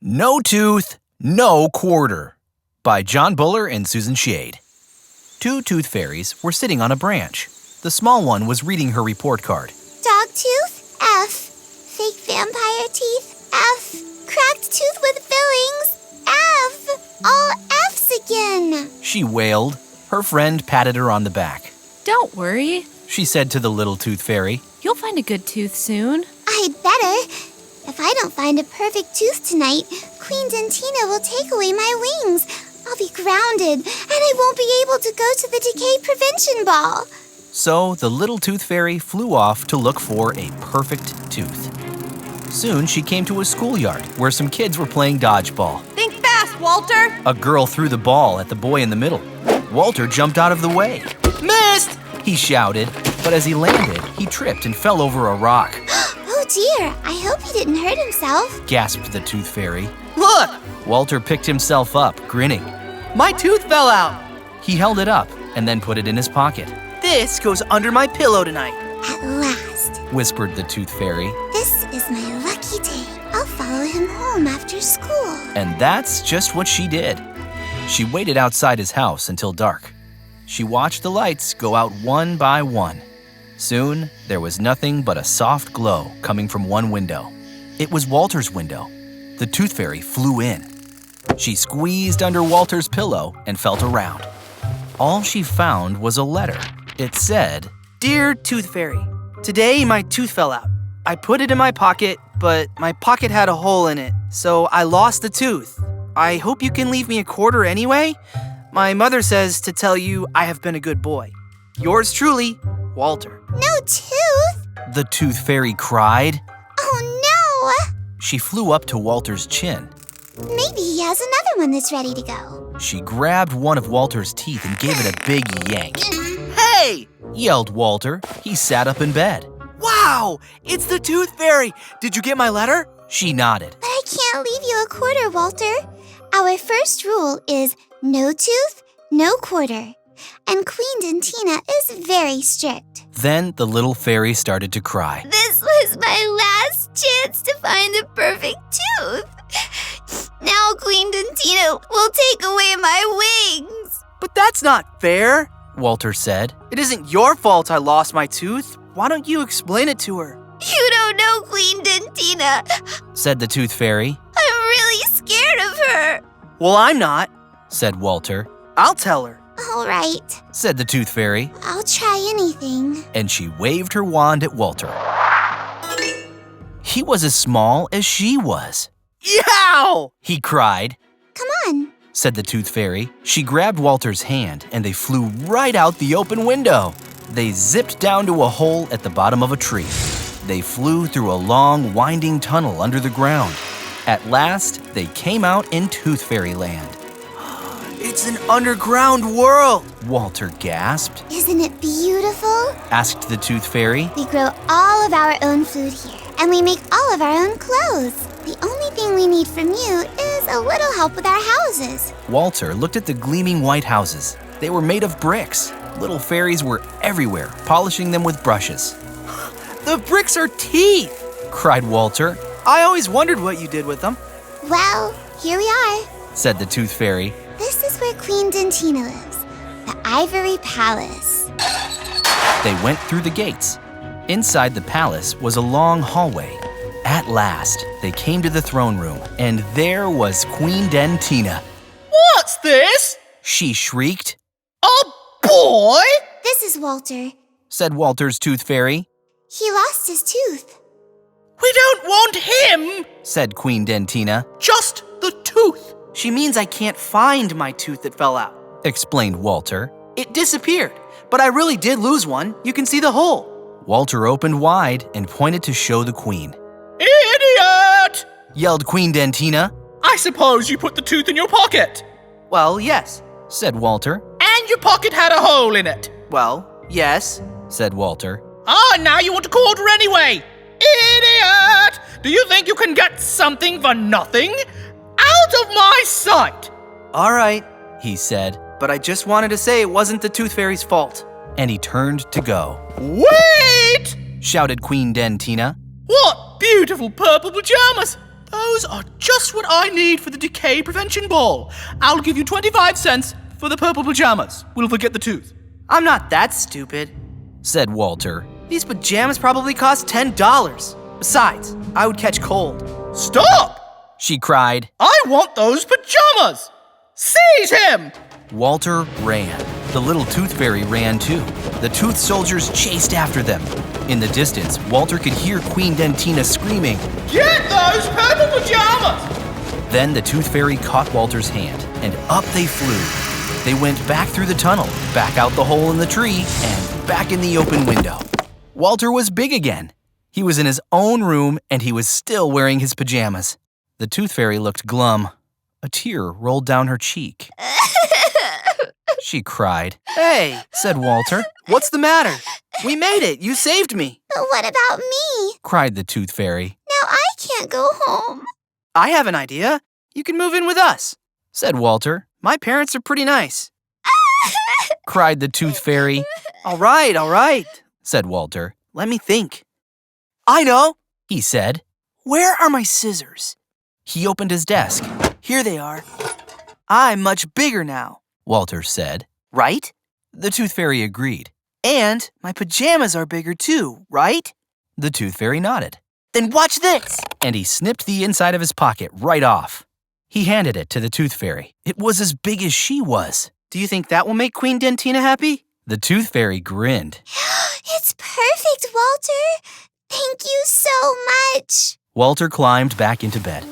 No Tooth, No Quarter by John Buller and Susan Schade. Two tooth fairies were sitting on a branch. The small one was reading her report card. Dog tooth, F. Fake vampire teeth, F. Cracked tooth with fillings, F. All F's again. She wailed. Her friend patted her on the back. Don't worry, She said to the little tooth fairy. you'll find a good tooth soon. I'd better. If I don't find a perfect tooth tonight, Queen Dentina will take away my wings. I'll be grounded, and I won't be able to go to the decay prevention ball. So the little tooth fairy flew off to look for a perfect tooth. Soon she came to a schoolyard where some kids were playing dodgeball. Think fast, Walter! A girl threw the ball at the boy in the middle. Walter jumped out of the way. Missed! He shouted, but as he landed, he tripped and fell over a rock. Oh dear, I hope he didn't hurt himself. Gasped the tooth fairy. Look! Walter picked himself up, grinning. My tooth fell out! He held it up and then put it in his pocket. This goes under my pillow tonight. At last. Whispered the tooth fairy. This is my lucky day. I'll follow him home after school. And that's just what she did. She waited outside his house until dark. She watched the lights go out one by one. Soon, there was nothing but a soft glow coming from one window. It was Walter's window. The tooth fairy flew in. She squeezed under Walter's pillow and felt around. All she found was a letter. It said, Dear Tooth Fairy, today my tooth fell out. I put it in my pocket, but my pocket had a hole in it, so I lost the tooth. I hope you can leave me a quarter anyway. My mother says to tell you I have been a good boy. Yours truly, Walter. No tooth? the tooth fairy cried. Oh She flew up to Walter's chin. no! Maybe he has another one that's ready to go. She grabbed one of Walter's teeth and gave it a big yank. Hey! Yelled Walter. He sat up in bed. Wow! It's the Tooth Fairy! Did you get my letter? She nodded. But I can't leave you a quarter, Walter. Our first rule is no tooth, no quarter. And Queen Dentina is very strict. Then the little fairy started to cry. This was my last chance to find a perfect tooth. Now Queen Dentina will take away my wings. But that's not fair. Walter said. It isn't your fault I lost my tooth. Why don't you explain it to her? You don't know Queen Dentina. Said the tooth fairy. I'm really scared of her. Well, I'm not. Said Walter. I'll tell her. All right, Said the tooth fairy. I'll try anything. And she waved her wand at Walter. He was as small as she was. Yow! He cried. Come on. Said the tooth fairy. She grabbed Walter's hand and they flew right out the open window. They zipped down to a hole at the bottom of a tree. They flew through a long, winding tunnel under the ground. At last, they came out in Tooth Fairy Land. It's an underground world. Walter gasped. Isn't it beautiful? Asked the tooth fairy. We grow all of our own food here, and we make all of our own clothes. The only thing we need from you is a little help with our houses. Walter looked at the gleaming white houses. They were made of bricks. Little fairies were everywhere, polishing them with brushes. The bricks are teeth. Cried Walter. I always wondered what you did with them. Well, here we are. Said the tooth fairy. This is where Queen Dentina lives, the Ivory Palace. They went through the gates. Inside the palace was a long hallway. At last, they came to the throne room, and there was Queen Dentina. What's this? She shrieked. A boy? This is Walter. Said Walter's tooth fairy. He lost his tooth. We don't want him. Said Queen Dentina. Just the tooth. She means I can't find my tooth that fell out. Explained Walter. It disappeared, but I really did lose one. You can see the hole. Walter opened wide and pointed to show the queen. Idiot! Yelled Queen Dentina. I suppose you put the tooth in your pocket. Well, yes. Said Walter. And your pocket had a hole in it. Well, yes. Said Walter. Ah, now you want a quarter anyway. Idiot! Do you think you can get something for nothing? Out of my sight! All right, He said, but I just wanted to say it wasn't the Tooth Fairy's fault. and he turned to go. Wait! Shouted Queen Dentina. What beautiful purple pajamas! Those are just what I need for the decay prevention ball. I'll give you 25 cents for the purple pajamas. We'll forget the tooth. I'm not that stupid, said Walter. These pajamas probably cost $10. Besides, I would catch cold. Stop! She cried. I want those pajamas! Seize him! Walter ran. The little tooth fairy ran too. The tooth soldiers chased after them. In the distance, Walter could hear Queen Dentina screaming, Get those purple pajamas! Then the tooth fairy caught Walter's hand, and up they flew. They went back through the tunnel, back out the hole in the tree, and back in the open window. Walter was big again. He was in his own room, and he was still wearing his pajamas. The tooth fairy looked glum. A tear rolled down her cheek. She cried. Hey, Said Walter. what's the matter? We made it. You saved me. But what about me? Cried the tooth fairy. Now I can't go home. I have an idea. You can move in with us. Said Walter. My parents are pretty nice. Cried the tooth fairy. All right, Said Walter. let me think. I know. He said. Where are my scissors? He opened his desk. Here they are. I'm much bigger now, Walter said. right? The tooth fairy agreed. And my pajamas are bigger too, right? The tooth fairy nodded. Then watch this. And he snipped the inside of his pocket right off. He handed it to the tooth fairy. It was as big as she was. Do you think that will make Queen Dentina happy? The tooth fairy grinned. It's perfect, Walter. Thank you so much. Walter climbed back into bed.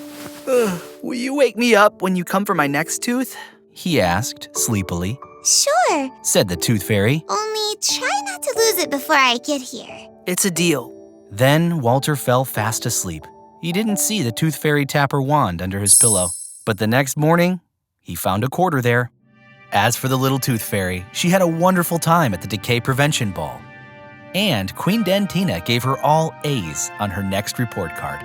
Will you wake me up when you come for my next tooth? He asked sleepily. Sure. Said the tooth fairy. Only try not to lose it before I get here. It's a deal. Then Walter fell fast asleep. He didn't see the tooth fairy tap her wand under his pillow. But the next morning, he found a quarter there. As for the little tooth fairy, she had a wonderful time at the decay prevention ball. And Queen Dentina gave her all A's on her next report card.